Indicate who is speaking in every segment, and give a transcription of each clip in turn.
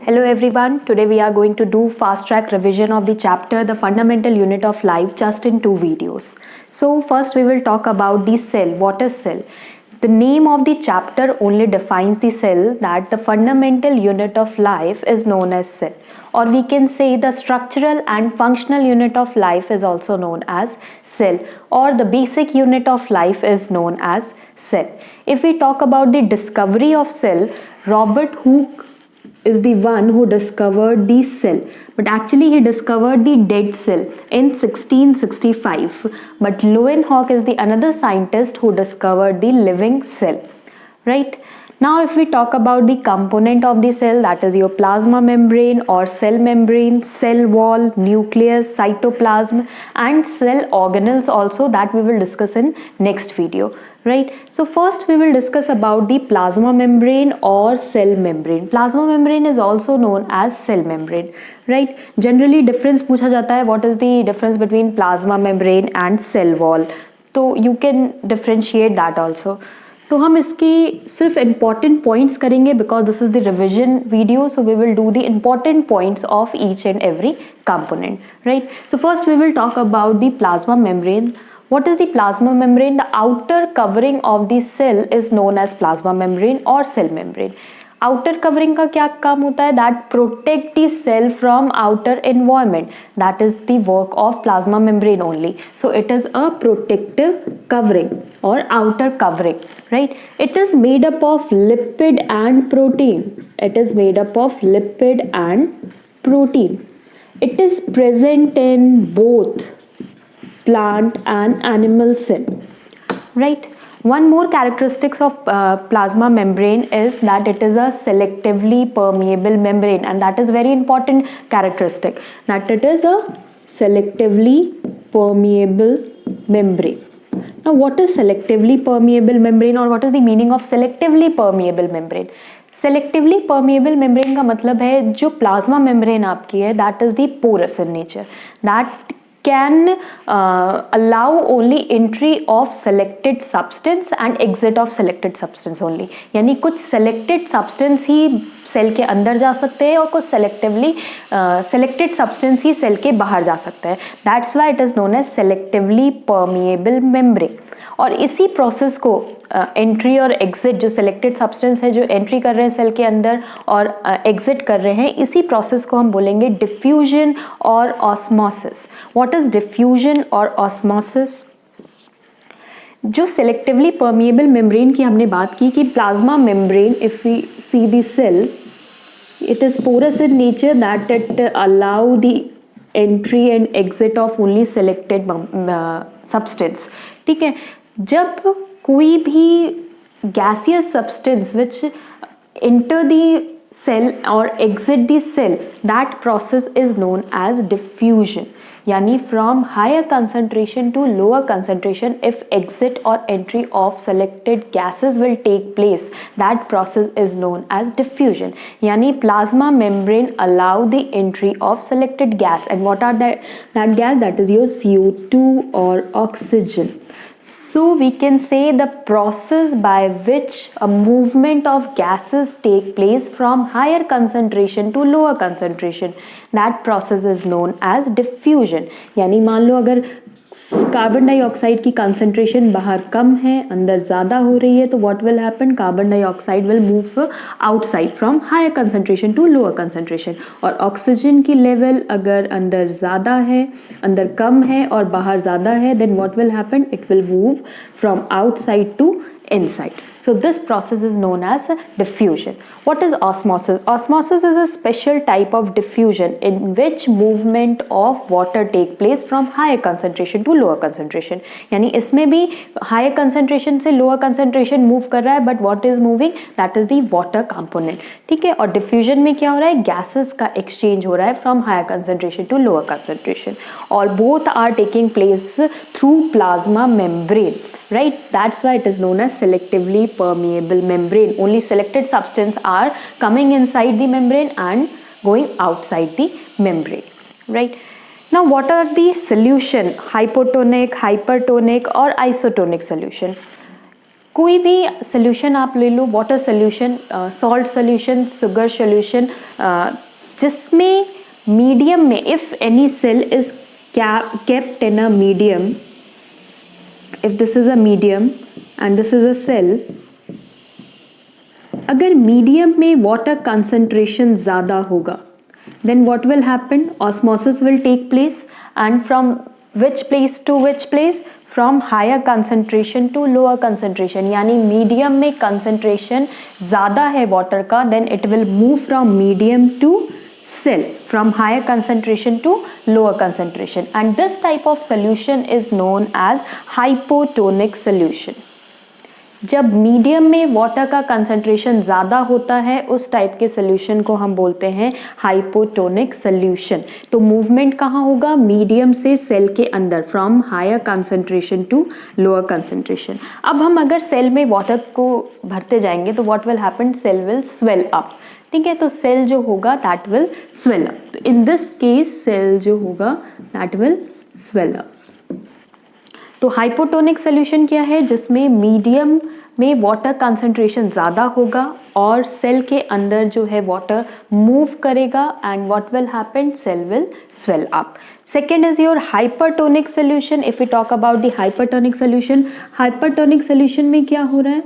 Speaker 1: Hello everyone, today we are going to do fast track revision of the chapter The Fundamental Unit of Life just in 2 videos. So first we will talk about the cell. What is cell? The name of the chapter only defines the cell, that the fundamental unit of life is known as cell. Or we can say the structural and functional unit of life is also known as cell, or the basic unit of life is known as cell. If we talk about the discovery of cell, Robert Hooke is the one who discovered the cell, but actually he discovered the dead cell in 1665. But Leeuwenhoek is the another scientist who discovered the living cell, right? Now if we talk about the component of the cell, that is your plasma membrane or cell membrane, cell wall, nucleus, cytoplasm and cell organelles also, that we will discuss in next video, right? So first we will discuss about the plasma membrane or cell membrane. Plasma membrane is also known as cell membrane, right? Generally difference पूछा जाता है, what is the difference between plasma membrane and cell wall, तो you can differentiate that also. तो हम इसके सिर्फ important points करेंगे because this is the revision video, so we will do the important points of each and every component, right? So first we will talk about the plasma membrane. What is the plasma membrane? The outer covering of the cell is known as plasma membrane or cell membrane. Outer covering का क्या काम होता है? That protect the cell from outer environment. That is the work of plasma membrane only. So it is a protective covering और outer covering, right? It is made up of lipid and protein. It is made up of lipid and protein. It is present in both plant and animal cell, right? One more characteristics of plasma membrane is that it is a selectively permeable membrane, and that is very important characteristic, that it is a selectively permeable membrane. Now what is selectively permeable membrane, or what is the meaning of selectively permeable membrane? Selectively permeable membrane का मतलब है जो plasma membrane आपकी है, that is the porous in nature, that can allow only entry of selected substance and exit of selected substance only. यानी कुछ selected substance ही cell के अंदर जा सकते हैं और कुछ selectively selected substance ही सेल के बाहर जा सकता है. That's why it is known as selectively permeable membrane. और इसी प्रोसेस को एंट्री और एग्जिट, जो सेलेक्टेड सब्सटेंस है जो एंट्री कर रहे हैं सेल के अंदर और एग्जिट कर रहे हैं, इसी प्रोसेस को हम बोलेंगे डिफ्यूजन और ऑस्मोसिस. व्हाट इज डिफ्यूजन और ऑस्मोसिस? जो सेलेक्टिवली परमिएबल मेम्ब्रेन की हमने बात की कि plasma membrane, if we see the cell, it is porous in nature, that it allow the entry and exit of only selected substance. ठीक है, जब कोई भी gaseous substance which enter the cell or exit the cell, that process is known as diffusion. यानी from higher concentration to lower concentration, if exit or entry of selected gases will take place, that process is known as diffusion. यानी plasma membrane allow the entry of selected gas, and what are that gas? That is your CO2 or oxygen. So we can say the process by which a movement of gases take place from higher concentration to lower concentration, that process is known as diffusion. यानी मान लो अगर carbon dioxide की concentration बाहर कम है, अंदर ज़्यादा हो रही है, तो what will happen? Carbon dioxide will move outside from higher concentration to lower concentration. और ऑक्सीजन की लेवल अगर अंदर ज़्यादा है, अंदर कम है और बाहर ज़्यादा है, then what will happen? It will move from outside to inside. So this process is known as diffusion. What is osmosis? Osmosis is a special type of diffusion in which movement of water take place from higher concentration to lower concentration. यानी इसमें भी higher concentration से lower concentration move कर रहा है, but what is moving? That is the water component. ठीक है, और diffusion में क्या हो रहा है? Gases का exchange हो रहा है from higher concentration to lower concentration. और both are taking place through plasma membrane. Right, that's why it is known as selectively permeable membrane. Only selected substance are coming inside the membrane and going outside the membrane, right? Now what are the solution? Hypotonic, hypertonic or isotonic solution? कोई भी solution आप ले लो, water solution, salt solution, sugar solution, जिसमें medium में if any cell is kept in a medium, if this is a medium and this is a cell, अगर medium में water concentration ज़्यादा होगा then what will happen? Osmosis will take place, and from which place to which place? From higher concentration to lower concentration. यानी medium में concentration ज़्यादा है water का, then it will move from medium to cell, from higher concentration to lower concentration, and this type of solution is known as hypotonic solution. जब medium में water का concentration ज़्यादा होता है उस टाइप के सोल्यूशन को हम बोलते हैं हाइपोटोनिक सोल्यूशन. तो मूवमेंट कहाँ होगा? मीडियम से सेल के अंदर, from higher concentration to lower concentration. अब हम अगर सेल में वाटर को भरते जाएंगे तो what will happen? Cell will swell up. ठीक है, तो सेल जो होगा दैट विल स्वेल अप. तो इन दिस केस सेल जो होगा दैट विल स्वेल अप. तो हाइपोटोनिक सोल्यूशन क्या है? जिसमें मीडियम में वाटर कंसंट्रेशन ज़्यादा होगा और सेल के अंदर जो है वाटर मूव करेगा and what will happen? Cell will swell up. Second is your hypertonic solution. If you talk about the hypertonic solution, hypertonic solution में क्या हो रहा है?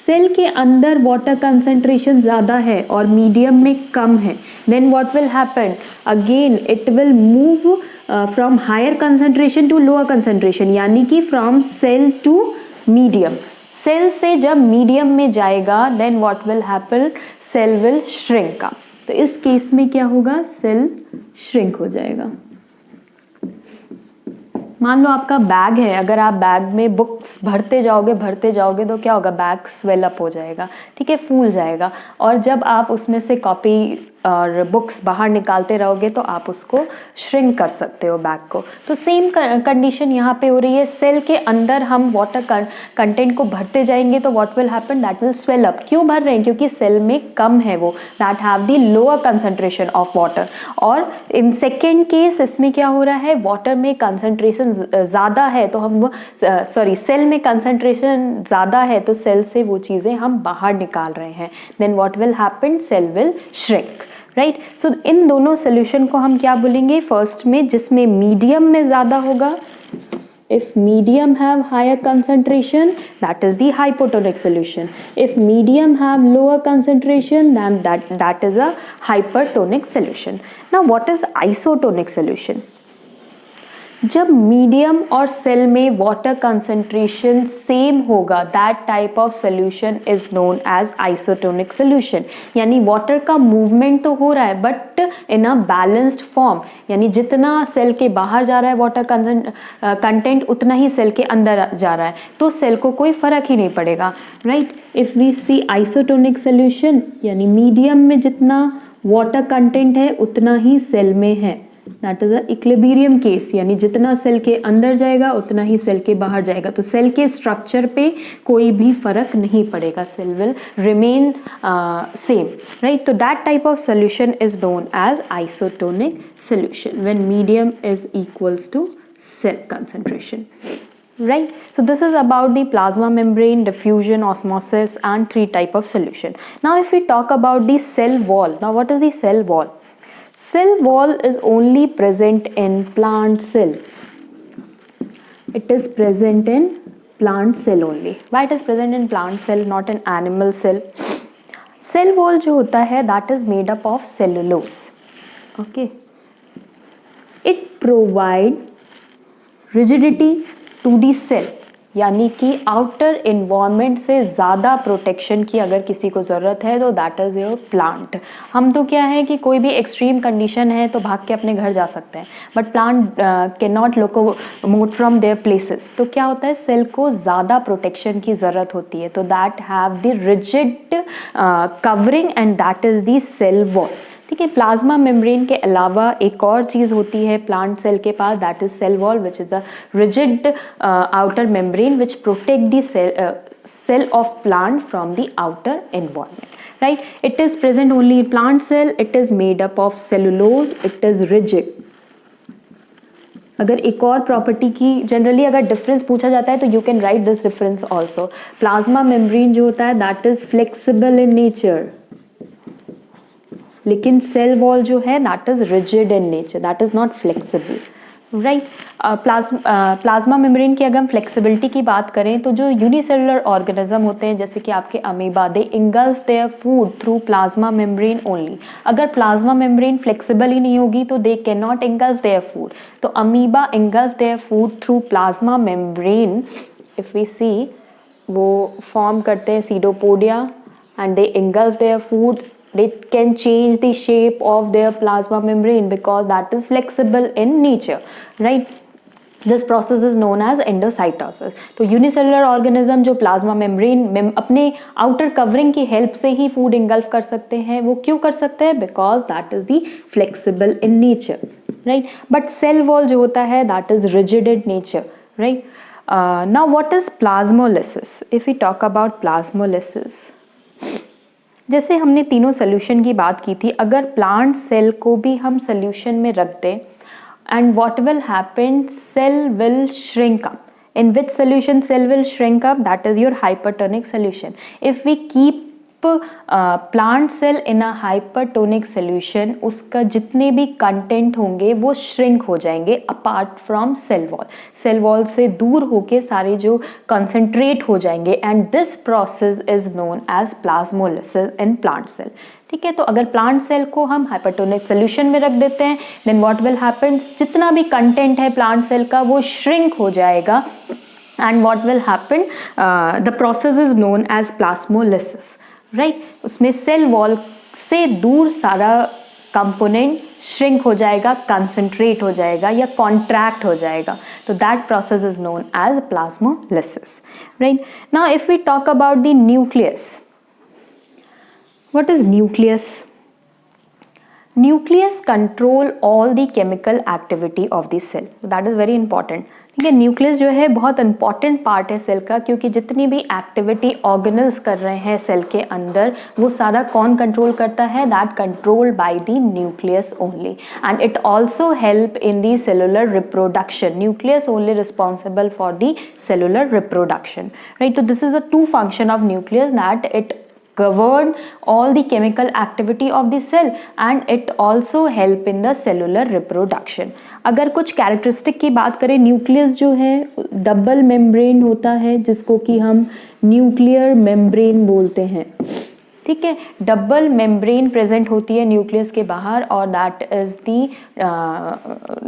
Speaker 1: सेल के अंदर वाटर कंसंट्रेशन ज़्यादा है और मीडियम में कम है. Then what will happen? Again it will move from higher concentration to lower concentration, यानी कि from cell to medium. Cell से जब मीडियम में जाएगा then what will happen? Cell will shrink up. तो इस केस में क्या होगा? सेल श्रिंक हो जाएगा. मान लो आपका बैग है, अगर आप बैग में बुक्स भरते जाओगे तो क्या होगा? बैग स्वेल अप हो जाएगा. ठीक है, फूल जाएगा. और जब आप उसमें से कॉपी और बुक्स बाहर निकालते रहोगे तो आप उसको श्रिंक कर सकते हो बैग को. तो सेम कंडीशन यहाँ पे हो रही है. सेल के अंदर हम वाटर कंटेंट को भरते जाएंगे तो what will happen? That will swell up. क्यों भर रहे हैं? क्योंकि सेल में कम है वो, that have the lower concentration of water. और इन सेकेंड केस इसमें क्या हो रहा है? वाटर में कंसंट्रेशन ज़्यादा है तो हम सेल में कंसंट्रेशन ज़्यादा है तो सेल से वो चीज़ें हम बाहर निकाल रहे हैं. Then what will happen? Cell will shrink. Right. So इन दोनों सोल्यूशन को हम क्या बोलेंगे? फर्स्ट में जिसमें मीडियम में ज़्यादा होगा, if medium have higher concentration, that is the hypotonic solution. If medium have lower concentration, then that is a hypertonic solution. Now what is isotonic solution? जब मीडियम और सेल में वाटर कंसंट्रेशन सेम होगा that type of solution is known as isotonic solution. यानी water का movement तो हो रहा है but in a balanced form, यानी जितना सेल के बाहर जा रहा है वाटर कंटेंट उतना ही सेल के अंदर जा रहा है, तो सेल को कोई फर्क ही नहीं पड़ेगा. Right. If we see isotonic solution, यानी मीडियम में जितना वाटर कंटेंट है उतना ही सेल में है, that is a equilibrium case. यानी जितना सेल के अंदर जाएगा उतना ही सेल के बाहर जाएगा, तो सेल के स्ट्रक्चर पे कोई भी फर्क नहीं पड़ेगा. Cell will remain same. Right. तो that type of solution is known as isotonic solution when medium is equals to cell concentration. Right. So this is about the plasma membrane, diffusion, osmosis and three type of solution. Now if we talk about the cell wall, now what is the cell wall? Cell wall is only present in plant cell. It is present in plant cell only. Why it is present in plant cell, not in animal cell? Cell wall जो होता है that is made up of cellulose. Okay. It provide rigidity to the cell. यानी कि outer environment से ज़्यादा protection की अगर किसी को ज़रूरत है तो दैट इज़ योर प्लांट. हम तो क्या है कि कोई भी एक्सट्रीम कंडीशन है तो भाग के अपने घर जा सकते हैं, but plant can not locomote from their places. तो क्या होता है? सेल को ज़्यादा प्रोटेक्शन की ज़रूरत होती है, तो that have the rigid covering and that is the cell wall. ठीक है. प्लाज्मा मेम्ब्रेन के अलावा एक और चीज़ होती है प्लांट सेल के पास, that is cell wall which is a rigid outer membrane which protect the cell of plant from the outer environment. Right. It is present only in plant cell. It is made up of cellulose. It is rigid. अगर एक और property की generally अगर difference पूछा जाता है तो you can write this difference also. Plasma membrane जो होता है that is flexible in nature, लेकिन सेल वॉल जो है that is rigid in nature, that is not flexible, right. Plasma membrane की अगर हम फ्लेक्सिबिलिटी की बात करें तो जो यूनिसेलुलर ऑर्गेनिज्म होते हैं जैसे कि आपके amoeba, they engulf their food through plasma membrane only. अगर प्लाज्मा मेम्ब्रेन फ्लेक्सिबल ही नहीं होगी तो they can not engulf their food. तो amoeba engulf their food through plasma membrane. If we see, वो फॉर्म करते हैं pseudopodia and they engulf their food. They can change the shape of their plasma membrane because that is flexible in nature, right. This process is known as endocytosis. तो unicellular organism जो plasma membrane अपने outer covering की help से ही food engulf कर सकते हैं. वो क्यों कर सकते हैं? Because that is the flexible in nature, right. But cell wall जो होता है that is rigid in nature, right. Now what is plasmolysis? If we talk about plasmolysis, जैसे हमने तीनों सोल्यूशन की बात की थी, अगर प्लांट सेल को भी हम सोल्यूशन में रख दें and what will happen, cell will shrink up. in which solution cell will shrink up? That is your hypertonic solution. If we keep plant cell in a hypertonic solution, उसका जितने भी content होंगे वो shrink हो जाएंगे apart from cell wall. Cell wall से दूर होके सारे जो कंसंट्रेट हो जाएंगे and this process is known as plasmolysis in plant cell. ठीक है, तो अगर प्लांट सेल को हम हाइपरटोनिक सोल्यूशन में रख देते हैं देन व्हाट विल हैपन, जितना भी कंटेंट है प्लांट सेल का वो श्रिंक हो जाएगा and what will happen, the process is known as plasmolysis, right. उसमें सेल वॉल से दूर सारा कंपोनेंट श्रिंक हो जाएगा, कंसंट्रेट हो जाएगा या कॉन्ट्रैक्ट हो जाएगा. तो that process is known as plasmolysis, right. Now if we talk about the nucleus, what is nucleus? Nucleus control all the chemical activity of the cell. So that is very important. ठीक है, nucleus जो है बहुत important part है cell का, क्योंकि जितनी भी एक्टिविटी ऑर्गेनल्स कर रहे हैं सेल के अंदर वो सारा कौन कंट्रोल करता है? That control by the nucleus only. And it also help in the cellular reproduction. Nucleus only responsible for the cellular reproduction, right. तो this is the two function of nucleus, that it govern all the chemical activity of the cell and it also help in the cellular reproduction. अगर कुछ characteristic की बात करें, nucleus जो है double membrane होता है जिसको कि हम न्यूक्लियर मेम्ब्रेन बोलते हैं. ठीक है, डबल मेम्ब्रेन प्रेजेंट होती है न्यूक्लियस के बाहर और that is the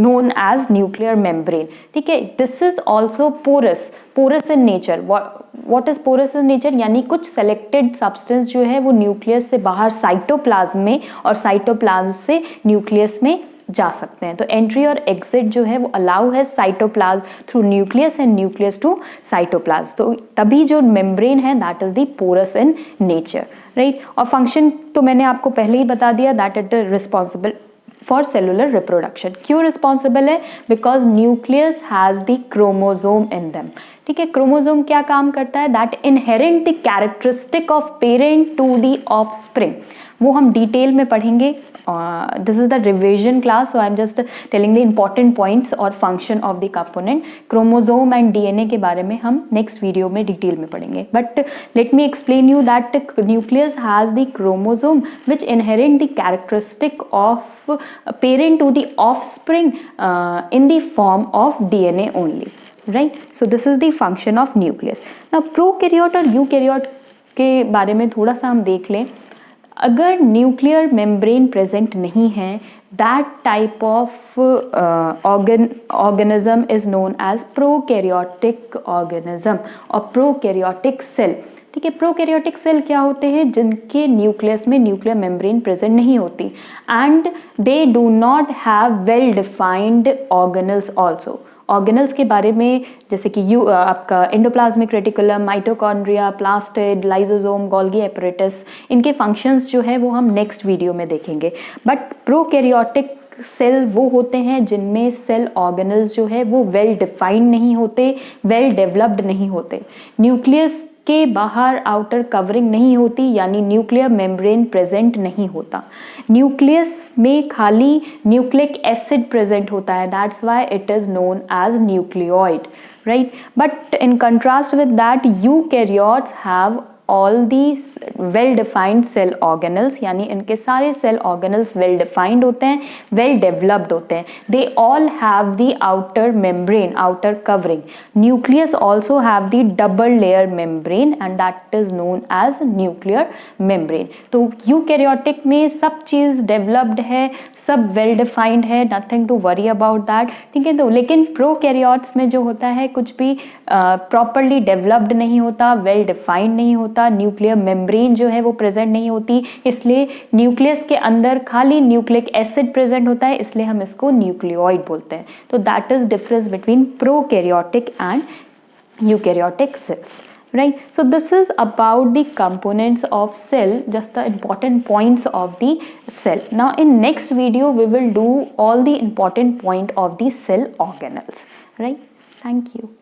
Speaker 1: known as nuclear membrane. ठीक है, this is also porous, porous in nature. What is porous in nature? यानी कुछ सेलेक्टेड सब्सटेंस जो है वो न्यूक्लियस से बाहर साइटोप्लाज्म में और साइटोप्लाज्म से न्यूक्लियस में जा सकते हैं. तो एंट्री और एग्जिट जो है वो अलाउ है cytoplasm through nucleus and nucleus to cytoplasm. तो तभी जो मेम्ब्रेन है that is the porous in nature, right. और फंक्शन तो मैंने आपको पहले ही बता दिया, that it is responsible for cellular reproduction. क्यों रिस्पॉन्सिबल है? Because nucleus has the chromosome in them. ठीक है, क्रोमोजोम क्या काम करता है? That inherent the characteristic of parent to the offspring. वो हम डिटेल में पढ़ेंगे. This is the revision class, so I am just telling the important points और function of the component. Chromosome and DNA के बारे में हम नेक्स्ट वीडियो में डिटेल में पढ़ेंगे. But let me explain you that nucleus has the chromosome which inherent the characteristic of parent to the offspring in the form of DNA only, right? So this is the function of nucleus. Now prokaryote और eukaryote के बारे में थोड़ा सा हम देख लें. अगर न्यूक्लियर मेम्ब्रेन प्रेजेंट नहीं है, that type of organism is known as prokaryotic organism और प्रोकैरियोटिक सेल. ठीक है, प्रोकैरियोटिक सेल क्या होते हैं? जिनके न्यूक्लियस में न्यूक्लियर मेम्ब्रेन प्रेजेंट नहीं होती and they do not have well defined organelles also. Organelles के बारे में जैसे कि आपका endoplasmic reticulum, mitochondria, plastid, lysosome, Golgi apparatus, इनके फंक्शंस जो है वो हम नेक्स्ट वीडियो में देखेंगे. बट प्रोकैरियोटिक सेल वो होते हैं जिनमें सेल ऑर्गेनल्स जो है वो वेल डिफाइंड नहीं होते, वेल डेवलप्ड नहीं होते. न्यूक्लियस के बाहर आउटर कवरिंग नहीं होती, यानी न्यूक्लियर मेम्ब्रेन प्रेजेंट नहीं होता। न्यूक्लियस में खाली न्यूक्लिक एसिड प्रेजेंट होता है, that's why it is known as nucleoid, right. But in contrast with that eukaryotes have all these well defined cell organelles, यानी इनके सारे cell organelles well defined होते हैं, well developed होते हैं। They all have the outer membrane, outer covering. Nucleus also have the double layer membrane and that is known as nuclear membrane. तो eukaryotic में सब चीज़ developed है, सब well defined है, nothing to worry about that, ठीक है। तो लेकिन prokaryotes में जो होता है कुछ भी properly developed नहीं होता, well defined नहीं होता, न्यूक्लियर मेम्ब्रेन जो है वो प्रेजेंट नहीं होती, इसलिए न्यूक्लियस के अंदर खाली न्यूक्लिक एसिड प्रेजेंट होता है, इसलिए हम इसको न्यूक्लियोइड बोलते हैं। तो that is difference between prokaryotic and eukaryotic cells, right? So this is about the components of cell, just the important points of the cell. Now in next video we will do all the important point of the cell organelles, right? Thank you.